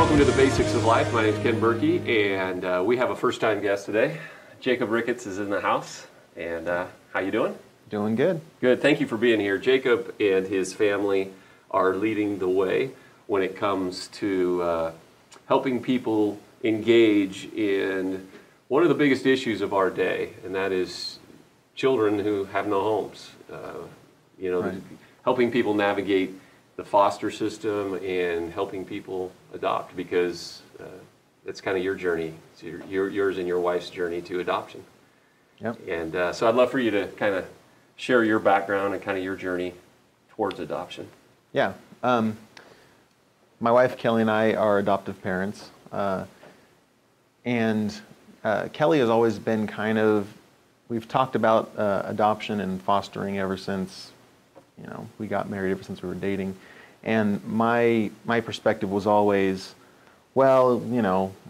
Welcome to the Basics of Life. My name is Ken Burkey, and we have a first-time guest today. Jacob Ricketts is in the house, and how you doing? Doing good. Good. Thank you for being here. Jacob and his family are leading the way when it comes to helping people engage in one of the biggest issues of our day, and that is children who have no homes. Right. Helping people navigate the foster system and helping people adopt, because it's kind of your journey, it's yours and your wife's journey to adoption. Yep. And so I'd love for you to kind of share your background and kind of your journey towards adoption. Yeah. My wife Kelly and I are adoptive parents, and Kelly has always been we've talked about adoption and fostering ever since, we got married, ever since we were dating. And my perspective was always, well,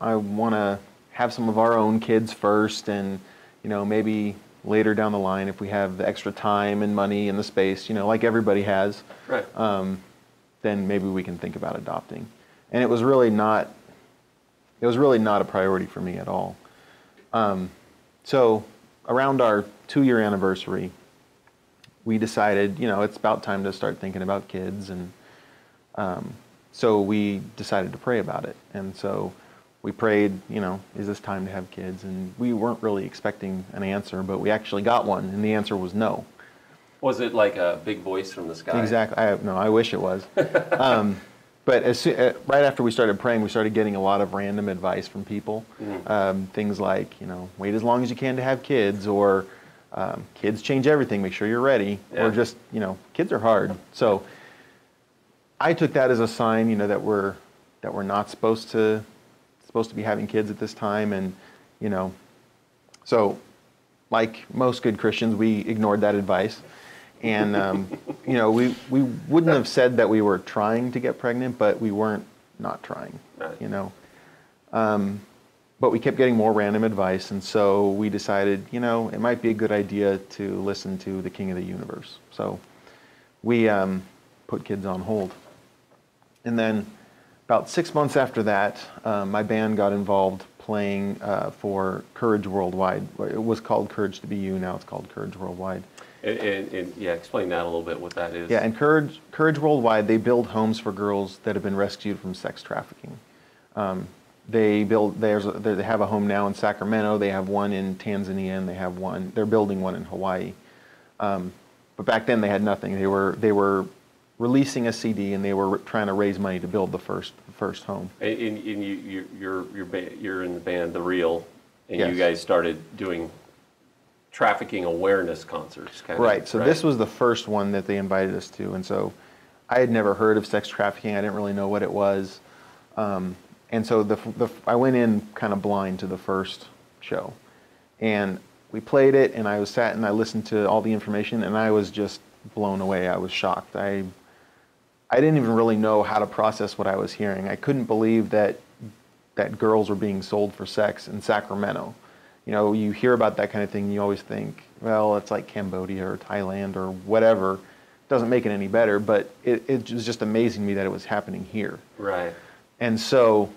I want to have some of our own kids first, and, maybe later down the line, if we have the extra time and money and the space, like everybody has, right. Then maybe we can think about adopting. And it was really not a priority for me at all. So around our 2-year anniversary, we decided, it's about time to start thinking about kids, and so we decided to pray about it. And so we prayed, is this time to have kids? And we weren't really expecting an answer, but we actually got one, and the answer was no. Was it like a big voice from the sky? Exactly. I wish it was. But right after we started praying, we started getting a lot of random advice from people. Mm-hmm. Things like, wait as long as you can to have kids, or kids change everything, make sure you're ready, or just, kids are hard. So I took that as a sign, that we're not supposed to be having kids at this time, and so like most good Christians, we ignored that advice, and we wouldn't have said that we were trying to get pregnant, but we weren't not trying, but we kept getting more random advice, and so we decided, it might be a good idea to listen to the King of the universe. So we put kids on hold. And then about 6 months after that, my band got involved playing for Courage Worldwide. It was called Courage to Be You, now it's called Courage Worldwide. And explain that a little bit, what that is. Yeah, and Courage Worldwide, they build homes for girls that have been rescued from sex trafficking. They have a home now in Sacramento, they have one in Tanzania, and they're building one in Hawaii. But back then they had nothing. They were releasing a CD, and they were trying to raise money to build the first home. And you're in the band The Real, and yes. You guys started doing trafficking awareness concerts, right. So this was the first one that they invited us to, and so I had never heard of sex trafficking. I didn't really know what it was, and so I went in kind of blind to the first show, and we played it, and I sat and I listened to all the information, and I was just blown away. I was shocked. I didn't even really know how to process what I was hearing. I couldn't believe that girls were being sold for sex in Sacramento. You hear about that kind of thing, and you always think, well, it's like Cambodia or Thailand or whatever. It doesn't make it any better, but it was just amazing to me that it was happening here. Right. And so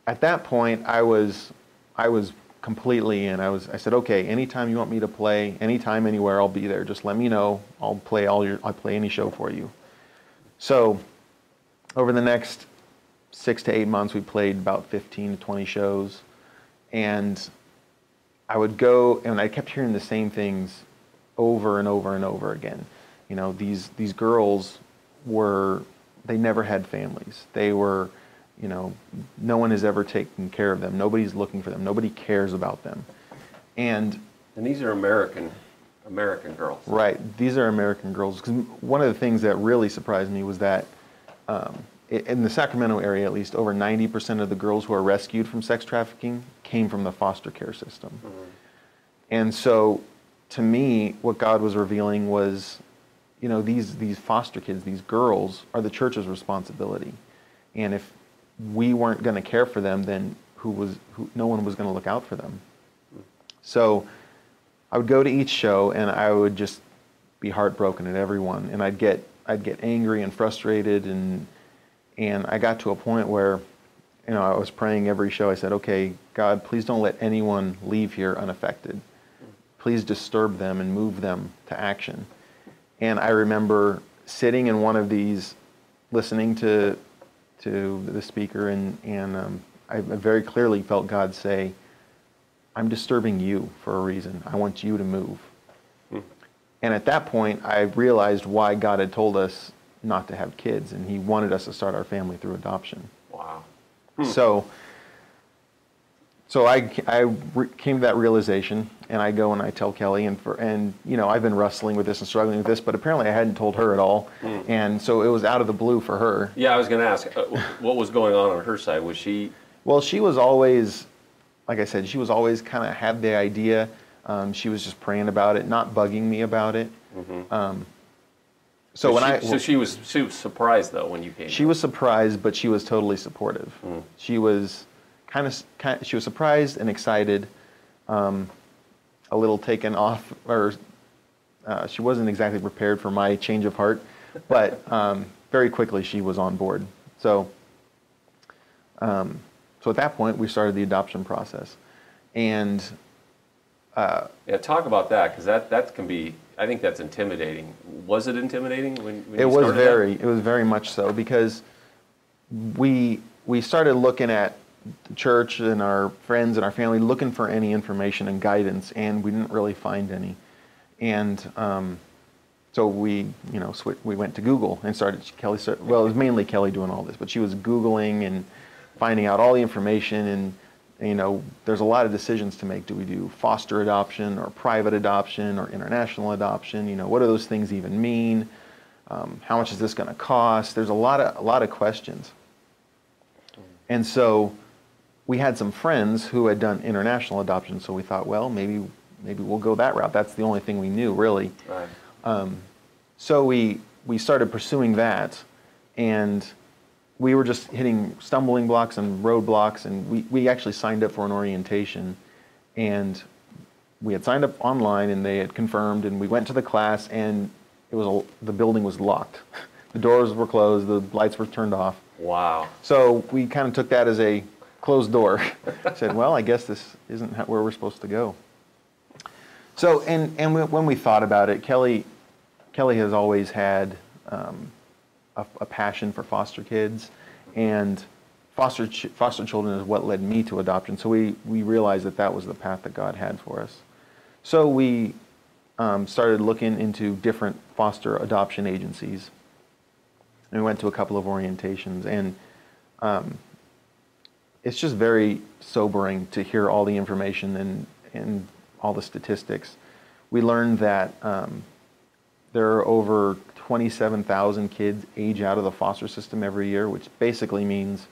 at that point, I was completely in. I said, okay, anytime you want me to play, anytime, anywhere, I'll be there. Just let me know. I'll play any show for you. So over the next 6 to 8 months, we played about 15 to 20 shows, and I would go, and I kept hearing the same things over and over and over again. These girls they never had families. They were, no one has ever taken care of them. Nobody's looking for them. Nobody cares about them. And these are American girls. Right. These are American girls. Because one of the things that really surprised me was that in the Sacramento area, at least, over 90% of the girls who are rescued from sex trafficking came from the foster care system. Mm-hmm. And so, to me, what God was revealing was, these foster kids, these girls, are the church's responsibility. And if we weren't going to care for them, then no one was going to look out for them. So I would go to each show, and I would just be heartbroken at everyone, and I'd get angry and frustrated, and I got to a point where I was praying every show. I said, okay, God, please don't let anyone leave here unaffected. Please disturb them and move them to action. And I remember sitting in one of these, listening to the speaker, and I very clearly felt God say, I'm disturbing you for a reason. I want you to move. And at that point, I realized why God had told us not to have kids, and He wanted us to start our family through adoption. Wow. So I came to that realization, and I go and I tell Kelly, and I've been wrestling with this and struggling with this, but apparently I hadn't told her at all, and so it was out of the blue for her. Yeah, I was going to ask, what was going on her side? Was she? Well, she was always, like I said, she was always kind of had the idea. She was just praying about it, not bugging me about it. So she was surprised though when you came. She was surprised, but she was totally supportive. She was she was surprised and excited, a little taken off, or she wasn't exactly prepared for my change of heart, but very quickly she was on board. So at that point we started the adoption process, and talk about that, because that can be. I think that's intimidating. Was it intimidating when it was very much so, because we started looking at the church and our friends and our family, looking for any information and guidance, and we didn't really find any. And so we went to Google and it was mainly Kelly doing all this, but she was Googling and finding out all the information, and there's a lot of decisions to make. Do we do foster adoption or private adoption or international adoption? What do those things even mean? How much is this going to cost? There's a lot of questions. And so we had some friends who had done international adoption, so we thought, well, maybe we'll go that route. That's the only thing we knew, really. Right. So we started pursuing that, and we were just hitting stumbling blocks and roadblocks, and we actually signed up for an orientation, and we had signed up online, and they had confirmed, and we went to the class, and the building was locked. The doors were closed, the lights were turned off. Wow. So we kind of took that as a closed door. Said, well, I guess this isn't where we're supposed to go. So, when we thought about it, Kelly has always had a passion for foster kids, and foster children is what led me to adoption. So we realized that was the path that God had for us. So we started looking into different foster adoption agencies, and we went to a couple of orientations, and it's just very sobering to hear all the information and all the statistics. We learned that there are over 27,000 kids age out of the foster system every year, which basically means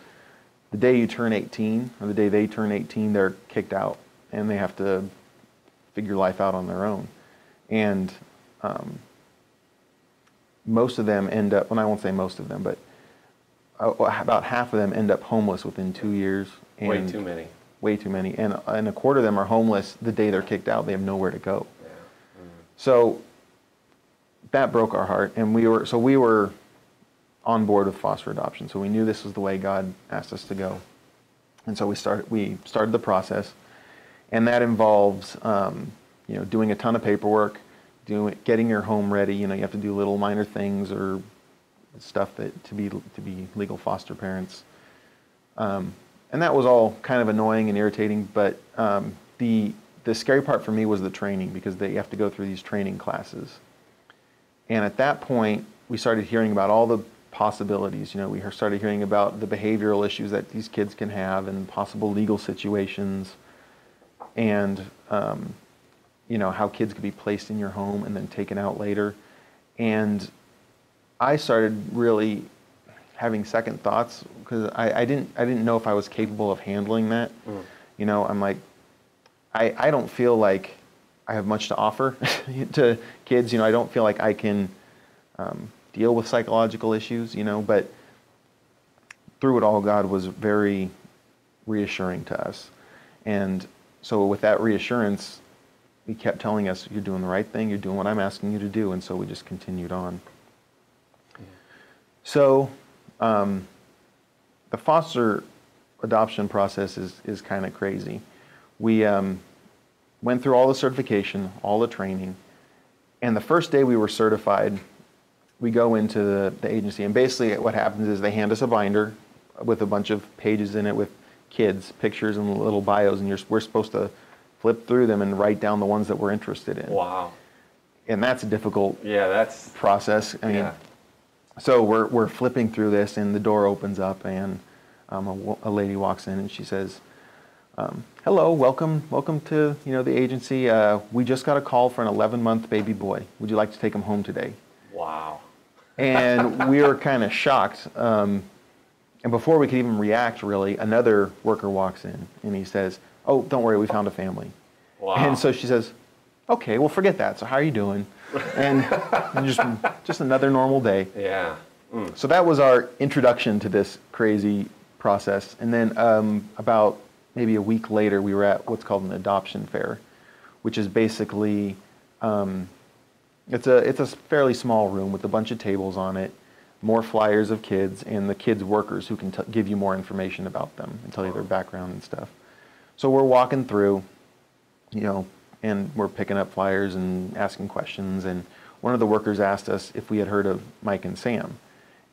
the day you turn 18, or the day they turn 18, they're kicked out, and they have to figure life out on their own. And most of them end up, well, I won't say most of them, but about half of them end up homeless within 2 years. And way too many. Way too many. And a quarter of them are homeless the day they're kicked out. They have nowhere to go. Yeah. So that broke our heart, and we were on board with foster adoption. So we knew this was the way God asked us to go, and so we started the process, and that involves doing a ton of paperwork, getting your home ready. You have to do little minor things or stuff that to be legal foster parents, and that was all kind of annoying and irritating. But the scary part for me was the training, because you have to go through these training classes. And at that point, we started hearing about all the possibilities. We started hearing about the behavioral issues that these kids can have, and possible legal situations, and how kids could be placed in your home and then taken out later. And I started really having second thoughts, because I didn't know if I was capable of handling that. I'm like, I don't feel like I have much to offer to kids. I don't feel like I can deal with psychological issues, but through it all, God was very reassuring to us. And so with that reassurance, He kept telling us, you're doing the right thing, you're doing what I'm asking you to do, and so we just continued on. So the foster adoption process is kind of crazy. We went through all the certification, all the training, and the first day we were certified, we go into the agency, and basically what happens is they hand us a binder with a bunch of pages in it with kids, pictures, and little bios, and we're supposed to flip through them and write down the ones that we're interested in. Wow. And that's a difficult that's process. I mean, so we're flipping through this, and the door opens up, and a lady walks in, and she says, "Hello, welcome to the agency. We just got a call for an 11-month baby boy. Would you like to take him home today?" Wow. And we were kind of shocked. And before we could even react, really, another worker walks in, and he says, "Oh, don't worry, we found a family." Wow. And so she says, "Okay, well, forget that. So how are you doing?" And just another normal day. Yeah. So that was our introduction to this crazy process. And then about maybe a week later, we were at what's called an adoption fair, which is basically it's a fairly small room with a bunch of tables on it, more flyers of kids, and the kids' workers who can give you more information about them and tell you their background and stuff. So we're walking through, and we're picking up flyers and asking questions. And one of the workers asked us if we had heard of Mike and Sam.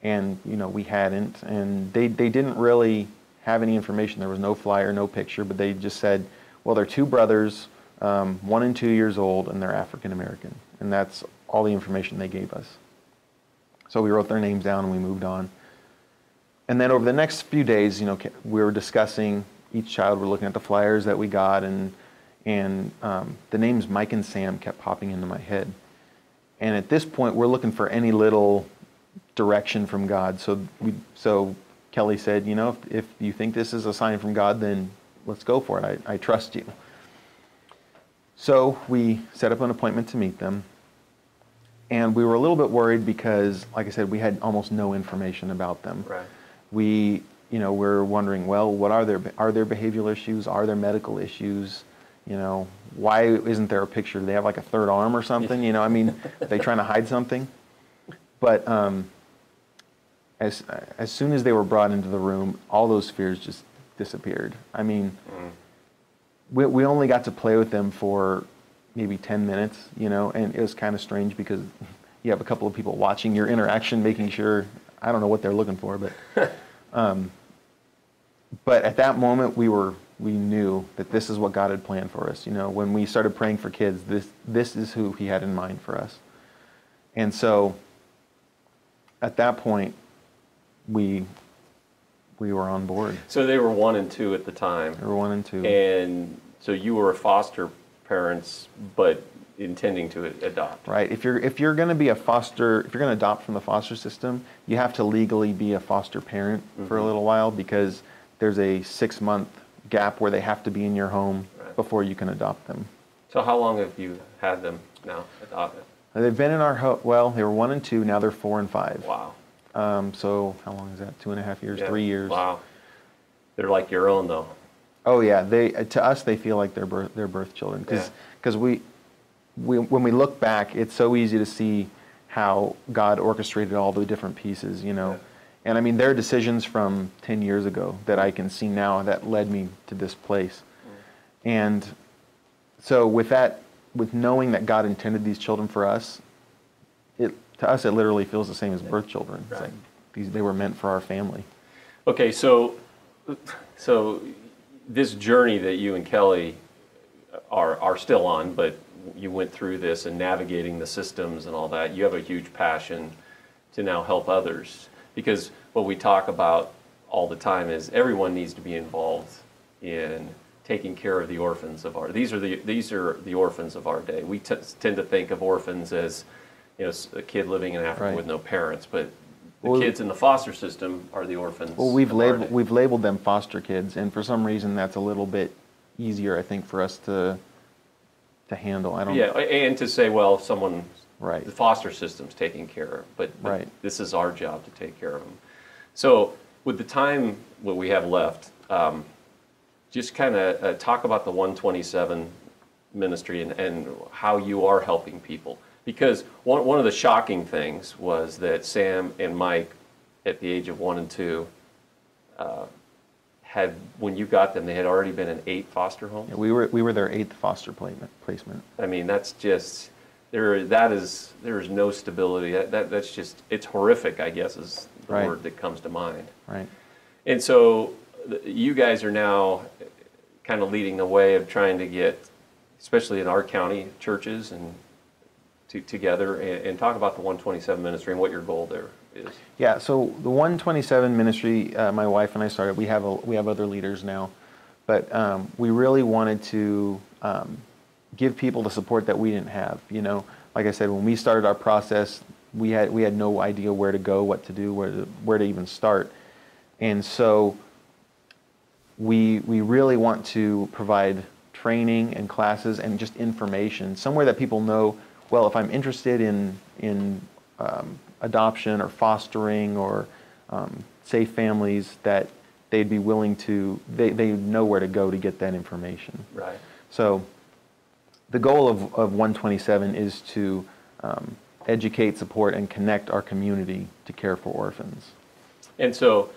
And, we hadn't. And they didn't really have any information. There was no flyer, no picture, but they just said, well, they're two brothers, 1 and 2 years old, and they're African American. And that's all the information they gave us. So we wrote their names down and we moved on. And then over the next few days, we were discussing each child. We're looking at the flyers that we got, and the names Mike and Sam kept popping into my head. And at this point, we're looking for any little direction from God. So Kelly said, if you think this is a sign from God, then let's go for it. I trust you. So we set up an appointment to meet them. And we were a little bit worried because, like I said, we had almost no information about them. Right. We're wondering, well, what are there behavioral issues? Are there medical issues? Why isn't there a picture? Do they have like a third arm or something? Are they trying to hide something? But as soon as they were brought into the room, all those fears just disappeared. We only got to play with them for maybe 10 minutes, and it was kind of strange because you have a couple of people watching your interaction, making sure, I don't know what they're looking for, but at that moment we knew that this is what God had planned for us. When we started praying for kids, this is who He had in mind for us. And so at that point, we were on board. So they were 1 and 2 at the time. They were 1 and 2. And so you were foster parents, but intending to adopt. Right. If you're going to adopt from the foster system, you have to legally be a foster parent for a little while, because there's a 6-month gap where they have to be in your home before you can adopt them. So how long have you had them now adopted? They've been in our home. Well, they were 1 and 2. Now they're 4 and 5. Wow. So how long is that? 2.5 years, 3 years. Wow. They're like your own, though. Oh yeah. To us they feel like they're birth children, because when we look back, it's so easy to see how God orchestrated all the different pieces, Yeah. And there are decisions from 10 years ago that I can see now that led me to this place. And so with knowing that God intended these children for us, to us it literally feels the same as birth children. It's like they were meant for our family. Okay, so this journey that you and Kelly are still on, but you went through this and navigating the systems and all that, you have a huge passion to now help others. Because what we talk about all the time is everyone needs to be involved in taking care of the orphans of these are the orphans of our day. We tend to think of orphans as a kid living in Africa with no parents, but the kids in the foster system are the orphans. Well, we've labeled them foster kids, and for some reason that's a little bit easier, I think, for us to handle. And to say, well, the foster system's taking care of, but this is our job to take care of them. So with the time what we have left, just kind of talk about the 127 ministry and how you are helping people. Because one of the shocking things was that Sam and Mike, at the age of 1 and 2, when you got them, they had already been in 8 foster homes? Yeah, we were their 8th foster placement. I mean, that's just, there is no stability. That's just, it's horrific, I guess, is the Right. word that comes to mind. Right. And so you guys are now kind of leading the way of trying to get, especially in our county, churches and together and talk about the 127 ministry and what your goal there is. Yeah, so the 127 ministry, my wife and I started. We have other leaders now, but we really wanted to give people the support that we didn't have. You know, like I said, when we started our process, we had no idea where to go, what to do, where to even start, and so we really want to provide training and classes and just information somewhere that people know. Well, if I'm interested in adoption or fostering or safe families, that they'd be willing to, they know where to go to get that information. Right. So the goal of 127 is to educate, support, and connect our community to care for orphans. And so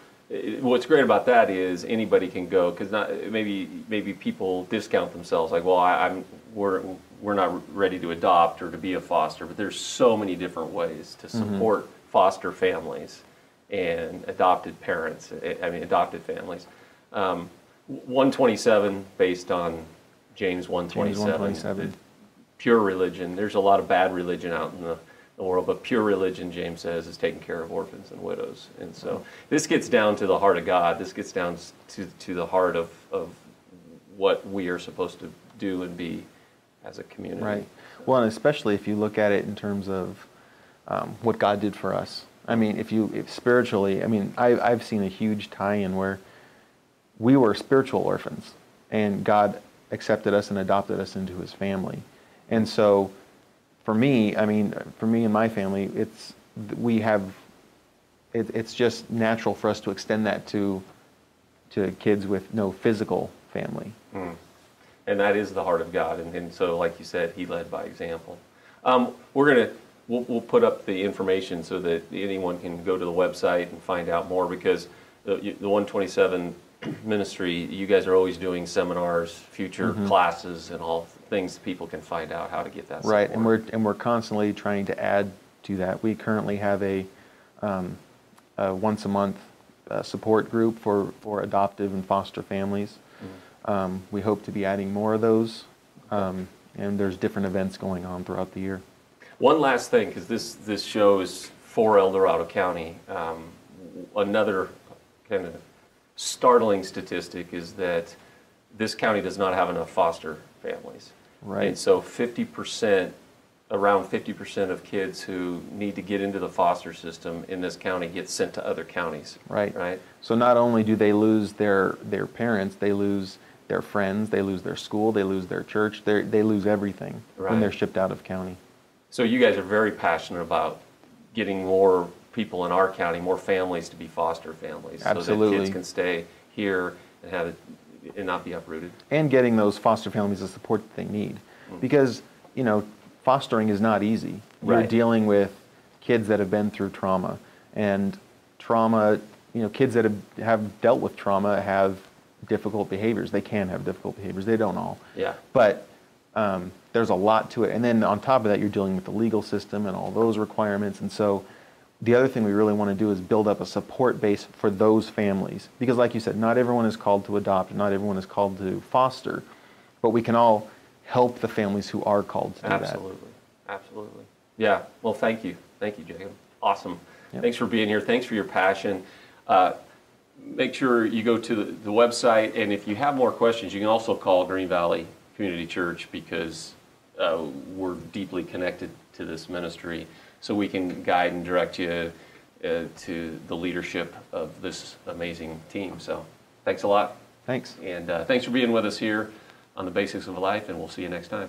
what's great about that is anybody can go, because maybe people discount themselves, like, well, we're not ready to adopt or to be a foster, but there's so many different ways to support foster families and adopted families. 127, based on James 127, pure religion. There's a lot of bad religion out in the world, but pure religion, James says, is taking care of orphans and widows. And so this gets down to the heart of God. This gets down to the heart of what we are supposed to do and be as a community. Right. Well, and especially if you look at it in terms of what God did for us. I mean, if spiritually, I mean, I've seen a huge tie-in where we were spiritual orphans, and God accepted us and adopted us into His family. And so, for me and my family, it's just natural for us to extend that to kids with no physical family. And that is the heart of God. And so, like you said, He led by example. We'll put up the information so that anyone can go to the website and find out more, because the 127 ministry, you guys are always doing seminars, future classes, and all things people can find out how to get that support. Right, and we're constantly trying to add to that. We currently have a once a month support group for adoptive and foster families. We hope to be adding more of those, and there's different events going on throughout the year. One last thing, because this show is for El Dorado County. Another kind of startling statistic is that this county does not have enough foster families. Right. And so around 50% of kids who need to get into the foster system in this county get sent to other counties. Right. Right. So not only do they lose their parents, they lose their friends, they lose their school, they lose their church, they lose everything when they're shipped out of county. So you guys are very passionate about getting more people in our county, more families to be foster families. Absolutely. So that kids can stay here and not be uprooted. And getting those foster families the support that they need. Because, fostering is not easy. You're dealing with kids that have been through trauma. And trauma, kids that have dealt with trauma have difficult behaviors. They can have difficult behaviors. They don't all. Yeah. But there's a lot to it. And then on top of that, you're dealing with the legal system and all those requirements. And so the other thing we really want to do is build up a support base for those families. Because like you said, not everyone is called to adopt, not everyone is called to foster, but we can all help the families who are called to do that. Absolutely. Yeah. Well, thank you. Thank you, Jacob. Awesome. Yep. Thanks for being here. Thanks for your passion. Make sure you go to the website, and if you have more questions, you can also call Green Valley Community Church, because we're deeply connected to this ministry, so we can guide and direct you to the leadership of this amazing team. So thanks a lot. Thanks. And thanks for being with us here on The Basics of Life, and we'll see you next time.